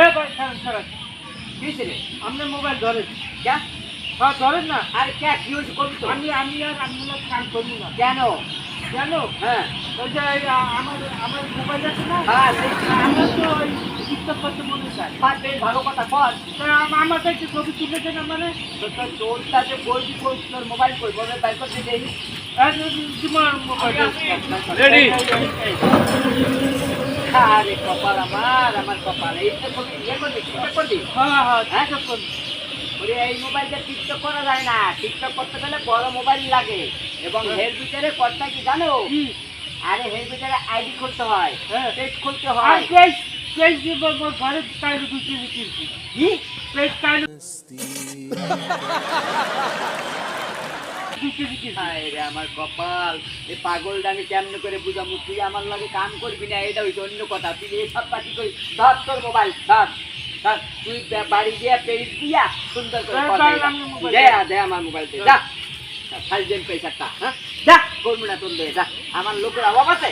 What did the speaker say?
এ ভাই ছাড়েন কিসে রে? আপনি মোবাইল ধরেন ক্যা? হ্যাঁ ধরেন না আরে ক্যা কি হয়েছে করবি তো? আমি আর আপনার কাজ করবো না কেন? জানো হ্যাঁ ওই যে আমার মোবাইল আছে না হ্যাঁ আমার তো ওই টিকটক করতে মনে চায় বেশ ভালো কথা বল। আমাকে একটু ছবি তুলে দেন মানে তোরটা যে বলবি তোর মোবাইল কই মোবাইল বাইর করতে দেই। তোমার মোবাইল রেডি। আরে কপাল আমার কপাল এই তো ছবি ইয়ে করবি টিকটক করবি? হ্যাঁ হ্যাঁ হ্যাঁ? টিকটক করবো ওরে এই মোবাইলটা টিকটক করা যায় না, টিকটক করতে গেলে বড় মোবাইল লাগে এবং এর ভিতরে করতে কি জানো? কি আরে এর ভিতরে আইডি খুলতে হয়, হ্যাঁ পেজ খুলতে আর হয়। পেজ দিয়ে ঘরে টাইলে 2 কেজি কিনছি কি? পেজ টাইলে 2 কেজি কিনছি হায় রে আমার কপাল, এই পাগলটা আমি কেমনে করে বুঝাবো? তুই আমার লাগে কাম করবি না এটা হইছে অন্য কথা। তুই এই সব পাটি করি ধর তোর মোবাইল ধর ধর, তুই বাড়ি দিয়ে পেজ দিয়া সুন্দর করে হ্যাঁ, কথা তাই এটা। আমি মোবাইল দে আমার মোবাইল দে, যা ফাইল দেন পয়সাটা। হ্যাঁ যা করবো না তোর দে, যা আমার লোকের অভাব আছে।